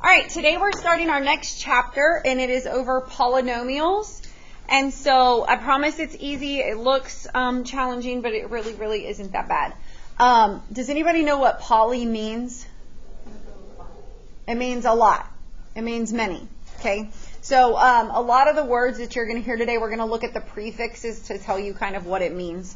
right, today we're starting our next chapter, and it is over polynomials. And so I promise it's easy. It looks challenging, but it really isn't that bad. Does anybody know what poly means? It means a lot. It means many. Okay. So a lot of the words that you're going to hear today, we're going to look at the prefixes to tell you kind of what it means.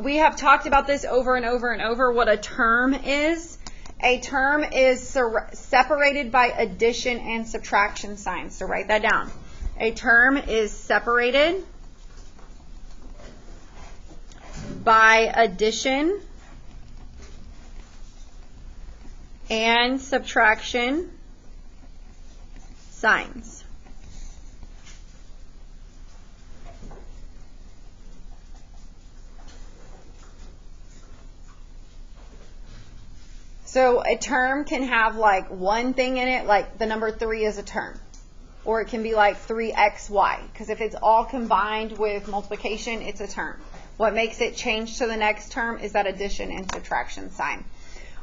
We have talked about this over and over, what a term is. A term is separated by addition and subtraction signs. So write that down. A term is separated by addition and subtraction signs. So a term can have like one thing in it, like the number 3 is a term. Or it can be like 3xy, because if it's all combined with multiplication, it's a term. What makes it change to the next term is that addition and subtraction sign.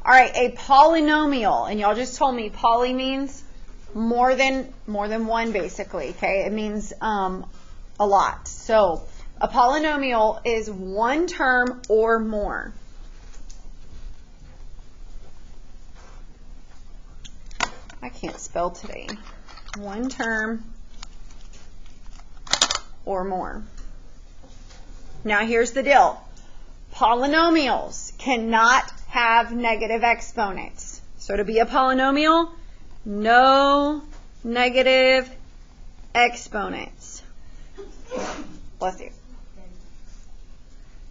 All right, a polynomial, and y'all just told me poly means more than one, basically. Okay, it means a lot. So a polynomial is one term or more. I can't spell today. One term or more. Now here's the deal. Polynomials cannot have negative exponents. So to be a polynomial, no negative exponents. Bless you.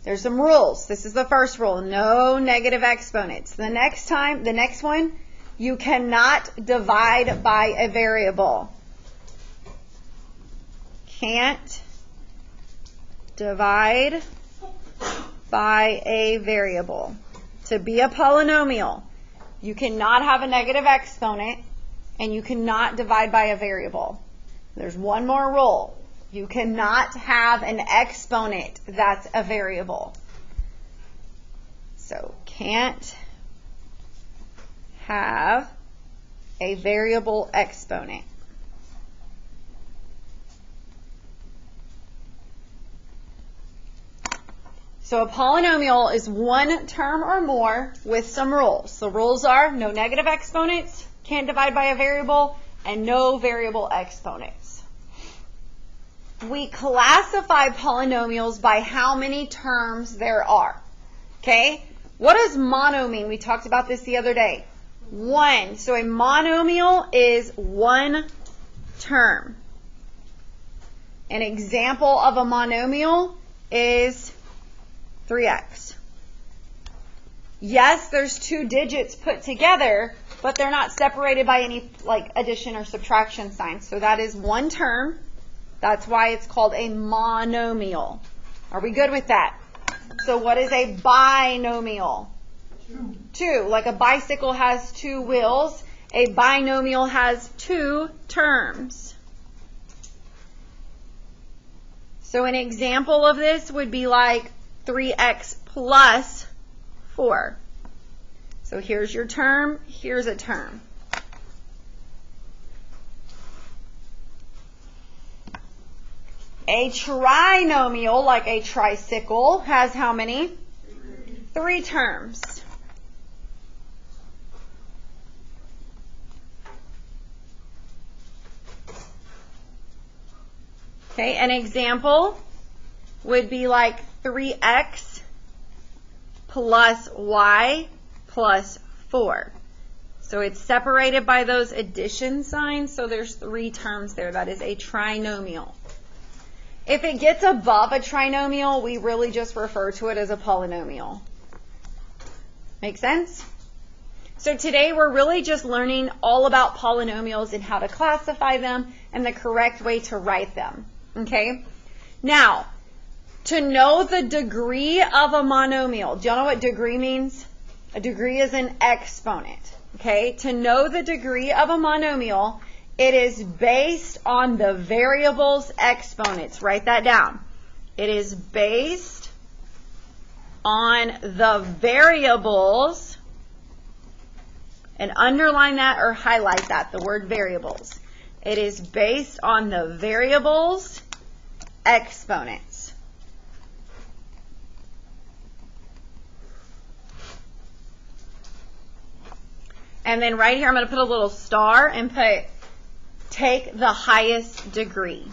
There's some rules. This is the first rule. No negative exponents. The next one, you cannot divide by a variable. Can't divide by a variable. To be a polynomial, you cannot have a negative exponent and you cannot divide by a variable. There's one more rule. You cannot have an exponent that's a variable. So can't have a variable exponent. So a polynomial is one term or more with some rules. The rules are no negative exponents, can't divide by a variable, and no variable exponents. We classify polynomials by how many terms there are. Okay? What does mono mean? We talked about this the other day. One. So a monomial is one term. An example of a monomial is 3x. Yes, there's two digits put together, but they're not separated by any like addition or subtraction signs. So that is one term. That's why it's called a monomial. Are we good with that? So what is a binomial? Two. Like a bicycle has two wheels, a binomial has two terms. So an example of this would be like 3x plus 4. So here's your term, here's a term. A trinomial, like a tricycle, has how many? 3 terms. Okay, an example would be like 3x plus y plus 4. So it's separated by those addition signs, so there's 3 terms there. That is a trinomial. If it gets above a trinomial, we really just refer to it as a polynomial. Make sense? So today we're really just learning all about polynomials and how to classify them and the correct way to write them. Okay? Now, to know the degree of a monomial, do y'all know what degree means? A degree is an exponent. Okay? To know the degree of a monomial, it is based on the variable's exponents. Write that down. It is based on the variable's And underline that or highlight that, the word variables. It is based on the variable's exponents. And then right here, I'm going to put a little star and put take the highest degree.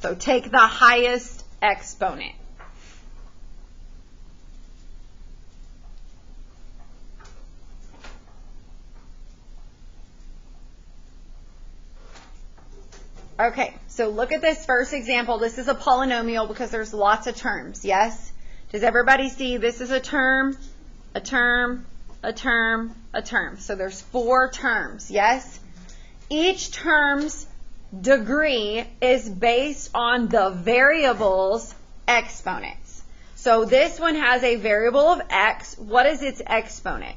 So take the highest exponent. Okay, so look at this first example. This is a polynomial because there's lots of terms, yes? Does everybody see this is a term, a term, a term, a term? So there's 4 terms, yes? Each term's degree is based on the variable's exponents. So this one has a variable of x. What is its exponent?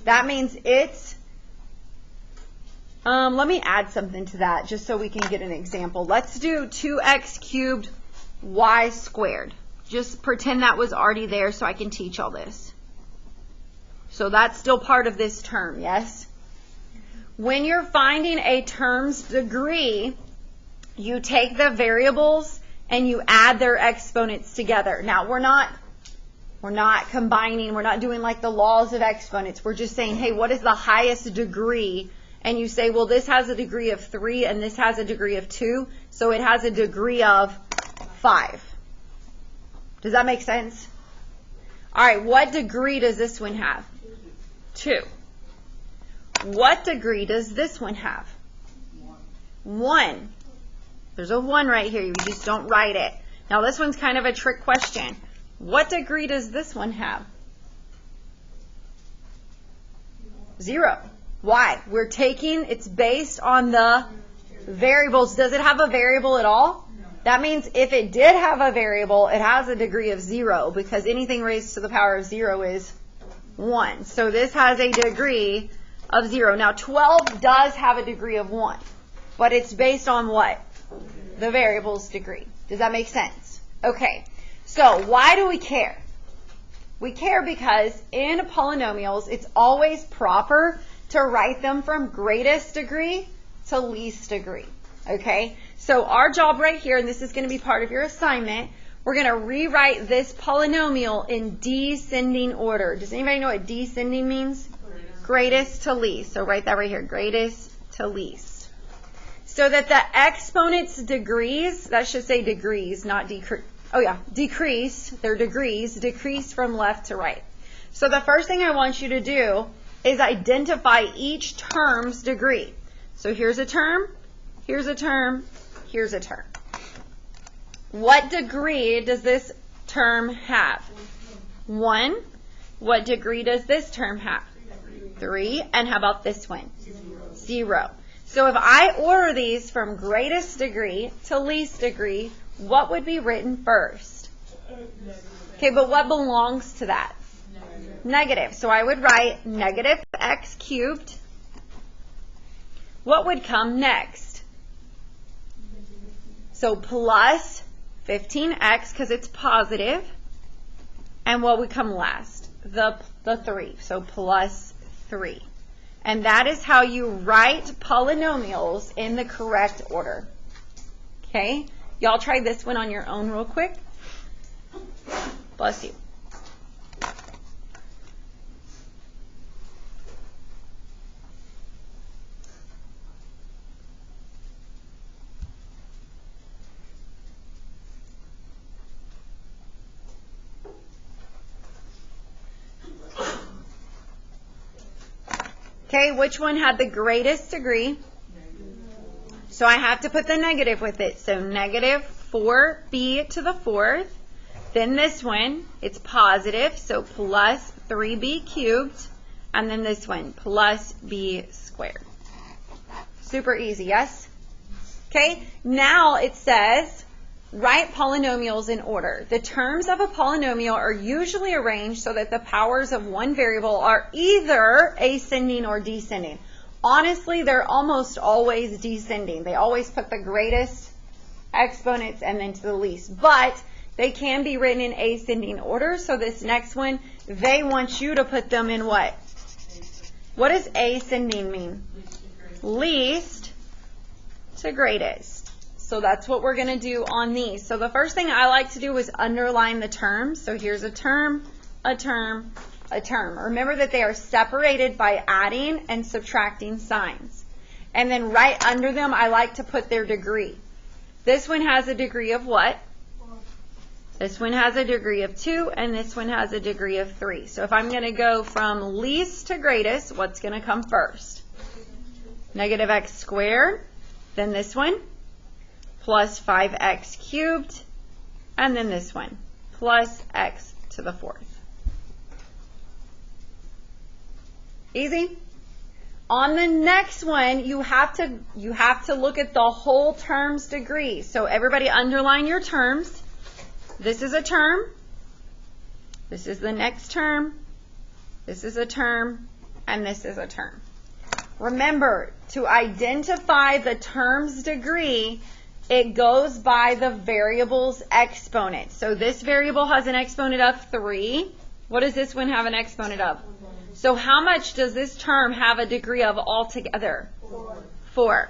That means it's, let me add something to that just so we can get an example. Let's do 2x cubed y squared. Just pretend that was already there so I can teach all this. So that's still part of this term, yes? When you're finding a term's degree, you take the variables and you add their exponents together. Now, we're not combining, we're not doing like the laws of exponents. We're just saying, hey, what is the highest degree? And you say, well, this has a degree of 3 and this has a degree of 2, so it has a degree of 5. Does that make sense? All right, what degree does this one have? 2. What degree does this one have? 1. There's a 1 right here. You just don't write it. Now, this one's kind of a trick question. What degree does this one have? 0. Why? We're taking, it's based on the variables. Does it have a variable at all? That means if it did have a variable, it has a degree of 0 because anything raised to the power of 0 is 1. So this has a degree of 0. Now 12 does have a degree of 1, but it's based on what? The variable's degree. Does that make sense? Okay, so why do we care? We care because in polynomials, it's always proper to write them from greatest degree to least degree. Okay, so our job right here, and this is going to be part of your assignment, we're going to rewrite this polynomial in descending order. Does anybody know what descending means? Greatest to least. So write that right here, greatest to least. So that the exponent's degrees, that should say degrees, not decrease. Oh yeah, decrease, their degrees, decrease from left to right. So the first thing I want you to do is identify each term's degree. So here's a term, here's a term, here's a term. What degree does this term have? 1. What degree does this term have? 3. And how about this one? 0. So if I order these from greatest degree to least degree, what would be written first? Okay, but what belongs to that? Negative. So I would write negative x cubed. What would come next? So plus 15x because it's positive. And what would come last? The 3. So plus 3. And that is how you write polynomials in the correct order. Okay? Y'all try this one on your own real quick. Bless you. Okay, which one had the greatest degree? So I have to put the negative with it. So negative 4b to the 4th. Then this one, it's positive, so plus 3b cubed. And then this one, plus b squared. Super easy, yes? Okay, now it says, write polynomials in order. The terms of a polynomial are usually arranged so that the powers of one variable are either ascending or descending. Honestly, they're almost always descending. They always put the greatest exponents and then to the least. But They can be written in ascending order. So this next one, they want you to put them in what? What does ascending mean? Least to greatest. So that's what we're going to do on these. So the first thing I like to do is underline the terms. So here's a term, a term, a term. Remember that they are separated by adding and subtracting signs. And then right under them, I like to put their degree. This one has a degree of what? This one has a degree of 2, and this one has a degree of 3. So if I'm going to go from least to greatest, what's going to come first? Negative x squared, then this one, plus 5x cubed, and then this one, plus x to the 4th. Easy? On the next one, you have to look at the whole term's degree. So everybody underline your terms. This is a term. This is the next term. This is a term. And this is a term. Remember, to identify the term's degree, it goes by the variable's exponent. So this variable has an exponent of 3. What does this one have an exponent of? So how much does this term have a degree of altogether? 4.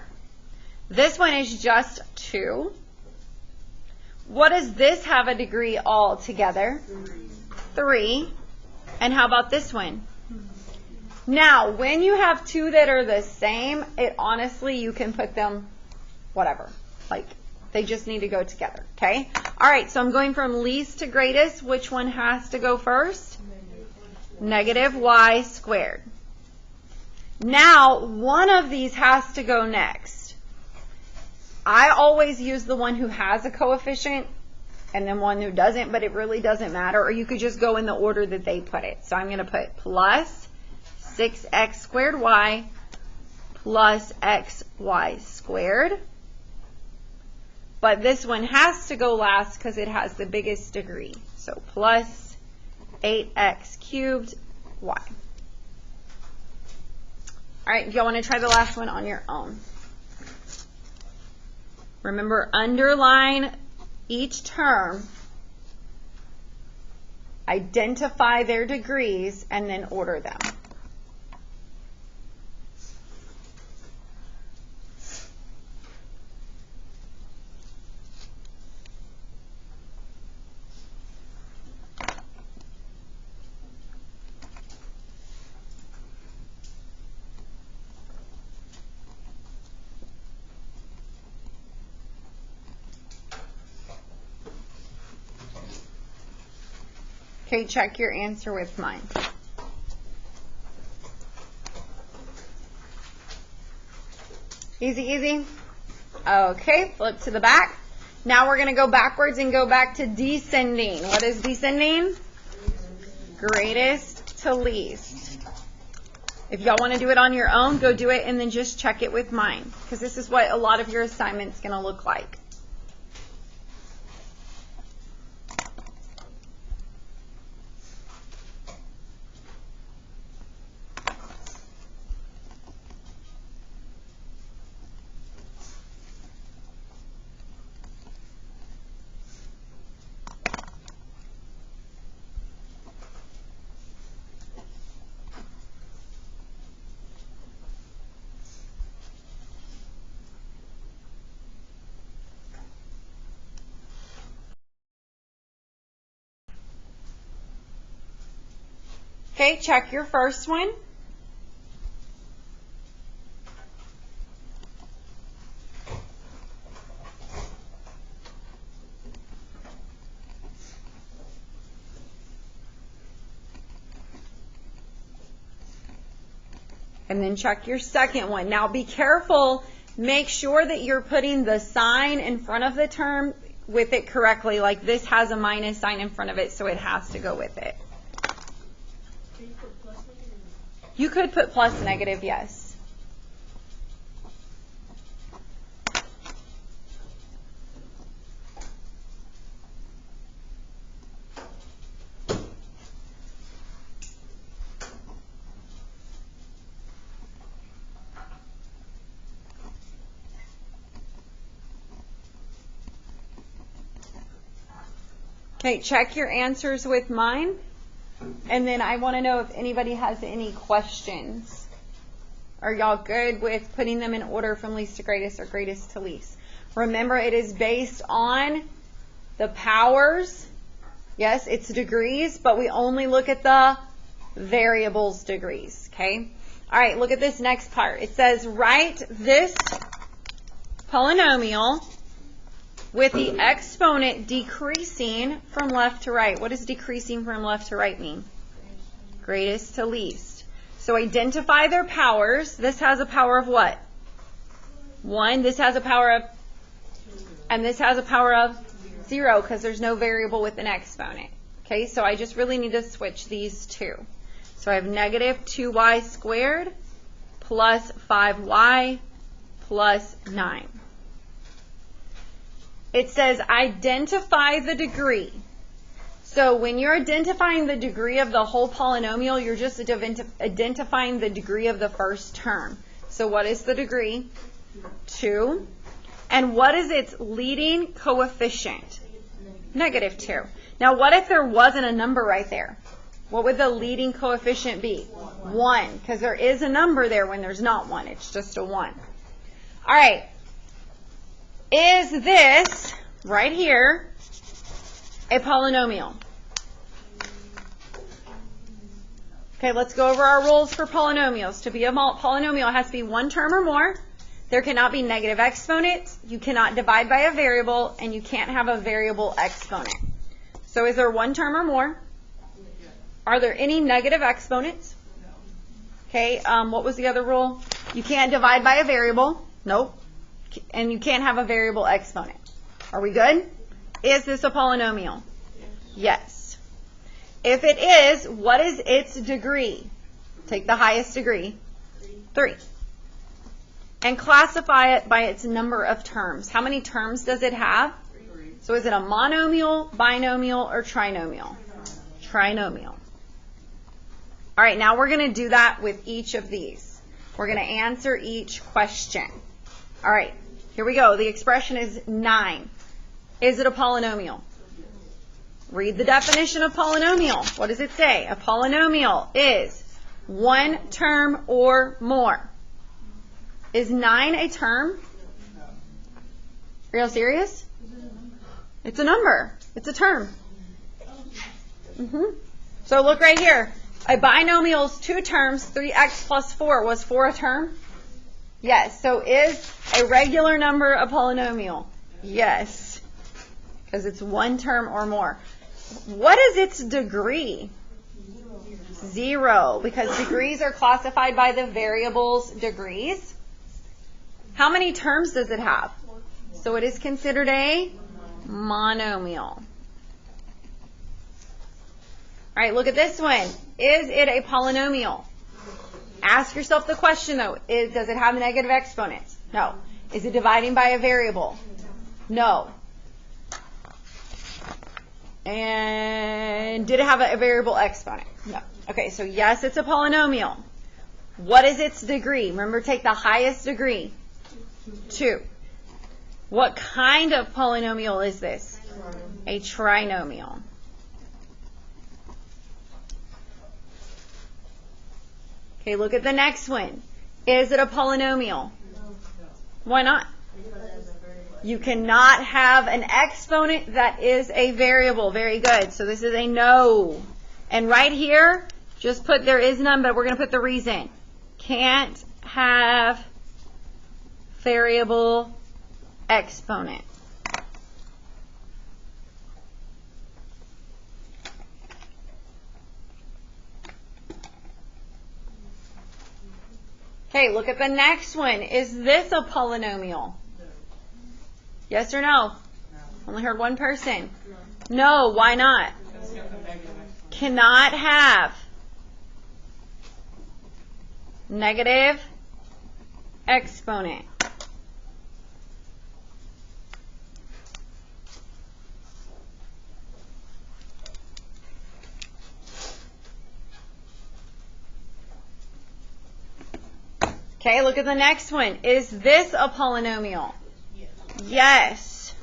This one is just 2. What does this have a degree altogether? 3. And how about this one? Now, when you have two that are the same, it honestly, you can put them whatever. Like, they just need to go together, okay? All right, so I'm going from least to greatest. Which one has to go first? Negative y squared. Now, one of these has to go next. I always use the one who has a coefficient and then one who doesn't, but it really doesn't matter. Or you could just go in the order that they put it. So I'm going to put plus 6x squared y plus xy squared. But this one has to go last because it has the biggest degree. So plus 8x cubed y. All right, y'all want to try the last one on your own. Remember, underline each term, identify their degrees, and then order them. Okay, check your answer with mine. Easy, easy. Okay, flip to the back. Now we're going to go backwards and go back to descending. What is descending? Greatest to least. If y'all want to do it on your own, go do it and then just check it with mine, because this is what a lot of your assignment's going to look like. Okay, check your first one. And then check your second one. Now be careful. Make sure that you're putting the sign in front of the term with it correctly. Like this has a minus sign in front of it, so it has to go with it. You could put plus negative, yes. Okay, check your answers with mine. And then I want to know if anybody has any questions. Are y'all good with putting them in order from least to greatest or greatest to least? Remember, it is based on the powers. Yes, it's degrees, but we only look at the variables degrees. Okay? All right, look at this next part. It says, write this polynomial with the exponent decreasing from left to right. What does decreasing from left to right mean? Greatest to least. So identify their powers. This has a power of what? 1. This has a power of, and this has a power of 0 because there's no variable with an exponent. Okay, so I just really need to switch these two. So I have negative 2y squared plus 5y plus 9. It says identify the degree. So when you're identifying the degree of the whole polynomial, you're just identifying the degree of the first term. So what is the degree? 2. And what is its leading coefficient? Negative 2. Now what if there wasn't a number right there? What would the leading coefficient be? 1. Because there is a number there when there's not one. It's just a 1. All right. Is this, right here, a polynomial? Okay, let's go over our rules for polynomials. To be a polynomial, it has to be one term or more. There cannot be negative exponents. You cannot divide by a variable, and you can't have a variable exponent. So is there one term or more? Are there any negative exponents? Okay, what was the other rule? You can't divide by a variable. Nope. And you can't have a variable exponent. Are we good? Is this a polynomial? Yes. If it is, what is its degree? Take the highest degree. 3. And classify it by its number of terms. How many terms does it have? 3. So is it a monomial, binomial, or trinomial? Trinomial. All right, now we're going to do that with each of these. We're going to answer each question. All right, here we go. The expression is 9. Is it a polynomial? Read the definition of polynomial. What does it say? A polynomial is one term or more. Is 9 a term? Are you serious? It's a number. It's a term. So look right here. A binomial is 2 terms. 3x plus 4. Was 4 a term? Yes. So is a regular number a polynomial? Yes. Because it's one term or more. What is its degree? 0. Because degrees are classified by the variable's degrees. How many terms does it have? So it is considered a monomial. All right, look at this one. Is it a polynomial? Ask yourself the question, though. Does it have negative exponents? No. Is it dividing by a variable? No. And did it have a variable exponent? No. Okay, so yes, it's a polynomial. What is its degree? Remember, take the highest degree. 2. What kind of polynomial is this? A trinomial. Okay, look at the next one. Is it a polynomial? Why not? You cannot have an exponent that is a variable. Very good. So this is a no. And right here, just put there is none, but we're going to put the reason. Can't have variable exponent. Okay, look at the next one. Is this a polynomial? Yes or no? Only heard one person. No, why not? Cannot have negative exponent. Okay, look at the next one. Is this a polynomial? Yes.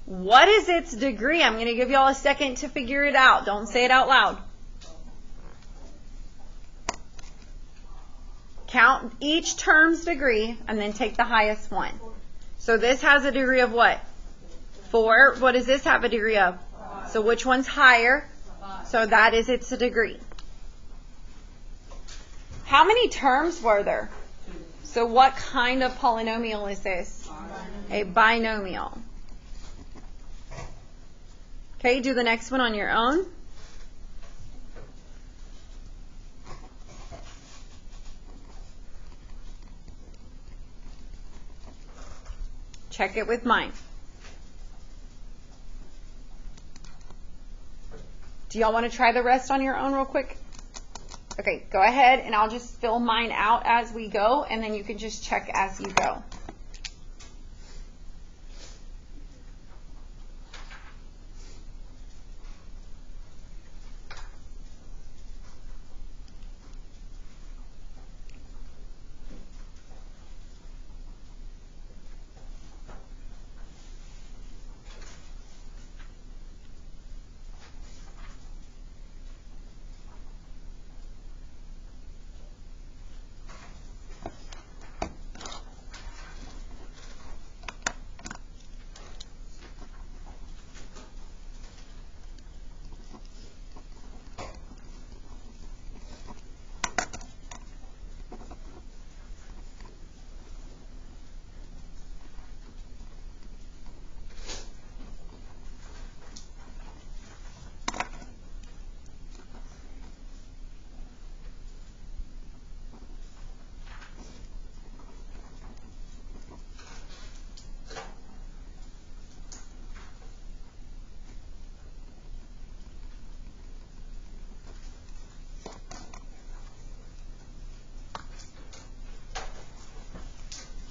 What is its degree? I'm going to give you all a second to figure it out. Don't say it out loud. Count each term's degree and then take the highest one. So this has a degree of what? 4. What does this have a degree of? So which one's higher? So that is its degree. How many terms were there? So what kind of polynomial is this? A binomial. Okay, do the next one on your own. Check it with mine. Do y'all want to try the rest on your own real quick? Okay, go ahead and I'll just fill mine out as we go, and then you can just check as you go.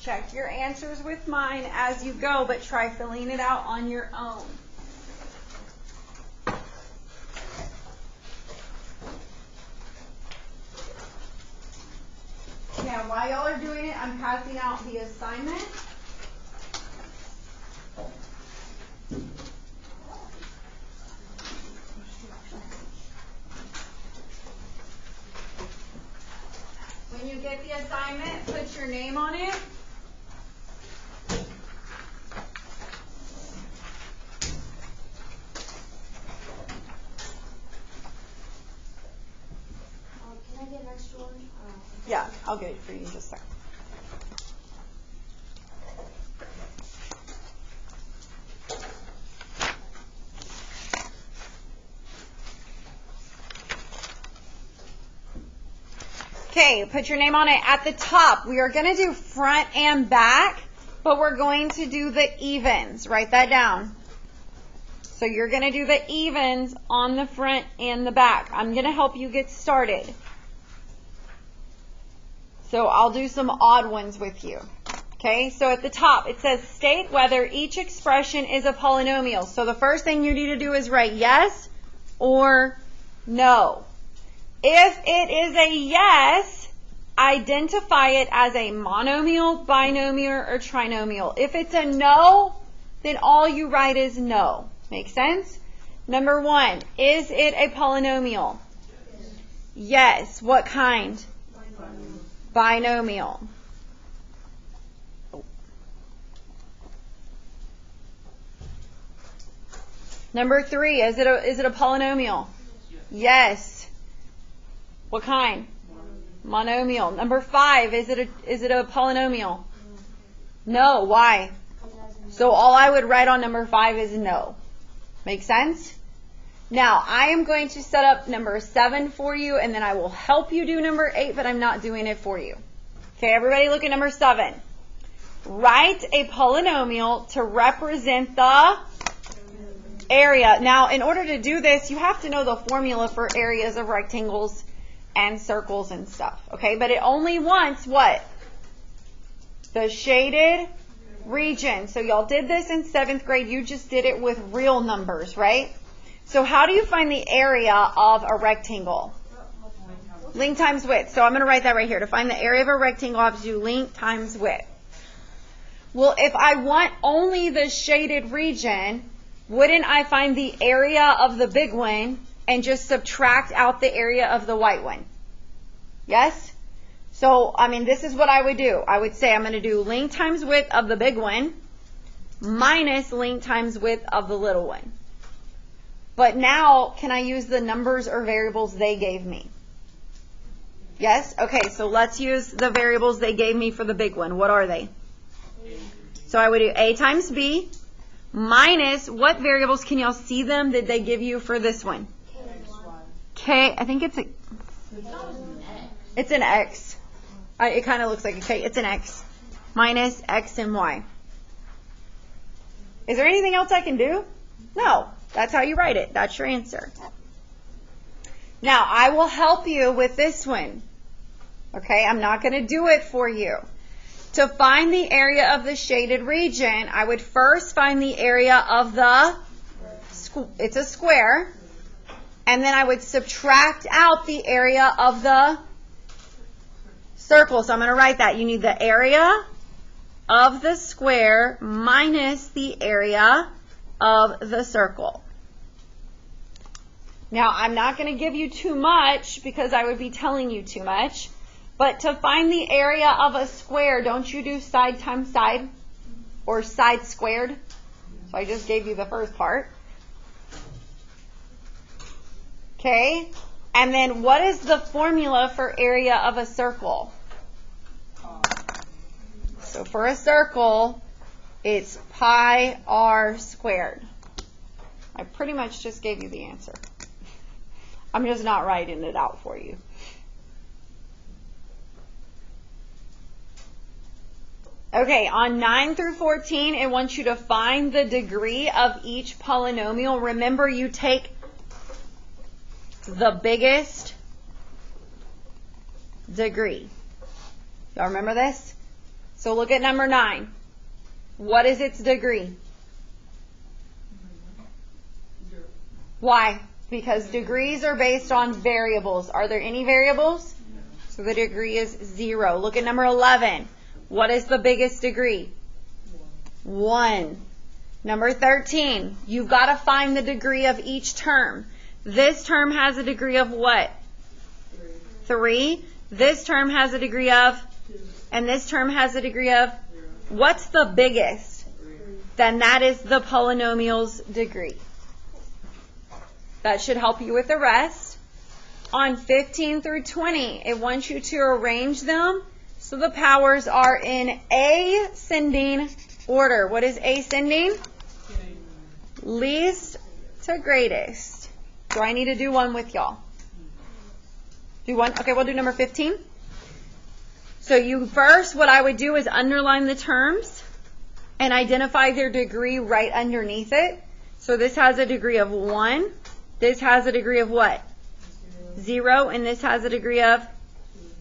Check your answers with mine as you go, but try filling it out on your own. Now, while y'all are doing it, I'm passing out the assignment. When you get the assignment, put your name on it. Yeah, I'll get it for you in just a second. Okay, put your name on it. At the top, we are going to do front and back, but we're going to do the evens. Write that down. So you're going to do the evens on the front and the back. I'm going to help you get started. So I'll do some odd ones with you. Okay, so at the top it says state whether each expression is a polynomial. So the first thing you need to do is write yes or no. If it is a yes, identify it as a monomial, binomial, or trinomial. If it's a no, then all you write is no. Make sense? Number 1, is it a polynomial? Yes. What kind? Binomial. Number 3, is it a polynomial? Yes. What kind? Monomial. Number 5, is it a polynomial? No. Why? So all I would write on number 5 is no. Make sense? Now, I am going to set up number 7 for you, and then I will help you do number 8, but I'm not doing it for you. Okay, everybody look at number 7. Write a polynomial to represent the area. Now, in order to do this, you have to know the formula for areas of rectangles and circles and stuff. Okay, but it only wants what? The shaded region. So y'all did this in 7th grade. You just did it with real numbers, right? So how do you find the area of a rectangle? Length times width. So I'm going to write that right here. To find the area of a rectangle, I have to do length times width. Well, if I want only the shaded region, wouldn't I find the area of the big one and just subtract out the area of the white one? Yes? So, I mean, this is what I would do. I would say I'm going to do length times width of the big one minus length times width of the little one. But now, can I use the numbers or variables they gave me? Yes? Okay, so let's use the variables they gave me for the big one. What are they? So I would do a times b minus, what variables, can y'all see them? Did they give you for this one? K, I think it's an x. It kind of looks like a k. It's an x. Minus x and y. Is there anything else I can do? No. That's how you write it. That's your answer. Now, I will help you with this one. Okay, I'm not going to do it for you. To find the area of the shaded region, I would first find the area of the, it's a square, and then I would subtract out the area of the circle. So I'm going to write that. You need the area of the square minus the area of the circle. Now, I'm not going to give you too much because I would be telling you too much. But to find the area of a square, don't you do side times side or side squared? So I just gave you the first part. Okay? And then what is the formula for area of a circle? So for a circle, it's pi r squared. I pretty much just gave you the answer. I'm just not writing it out for you. Okay, on 9 through 14, it wants you to find the degree of each polynomial. Remember, you take the biggest degree. Y'all remember this? So look at number 9. What is its degree? Why? Because degrees are based on variables. Are there any variables? So the degree is 0. Look at number 11. What is the biggest degree? 1. Number 13. You've got to find the degree of each term. This term has a degree of what? 3. This term has a degree of? And this term has a degree of? What's the biggest? Then that is the polynomial's degree. That should help you with the rest. On 15 through 20, it wants you to arrange them so the powers are in ascending order. What is ascending? Least to greatest. Do I need to do one with y'all? Do one? Okay, we'll do number 15. So you first, what I would do is underline the terms and identify their degree right underneath it. So this has a degree of 1. This has a degree of what? 0. And this has a degree of?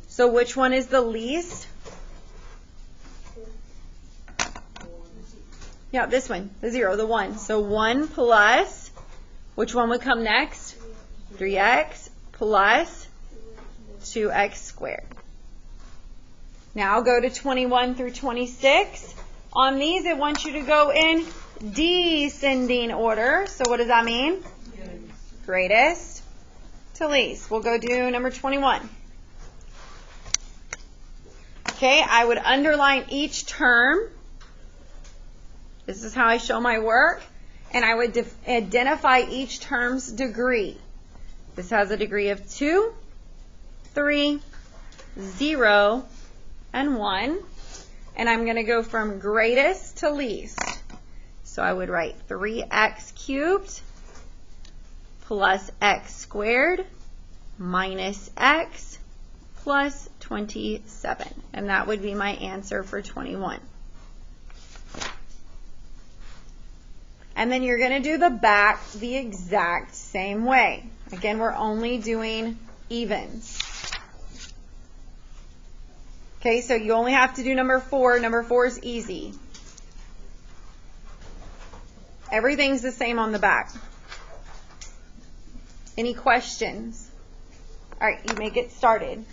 So which one is the least? Yeah, this one, the 0, the 1. So 1 plus, which one would come next? 3x plus 2x squared. Now I'll go to 21 through 26. On these, it wants you to go in descending order. So what does that mean? Greatest to least. We'll go do number 21. Okay, I would underline each term. This is how I show my work. And I would identify each term's degree. This has a degree of 2, 3, 0, and 1. And I'm going to go from greatest to least. So I would write 3x cubed plus x squared minus x plus 27. And that would be my answer for 21. And then you're going to do the back the exact same way. Again, we're only doing evens. Okay, so you only have to do number 4. Number 4 is easy. Everything's the same on the back. Any questions? All right, you may get started.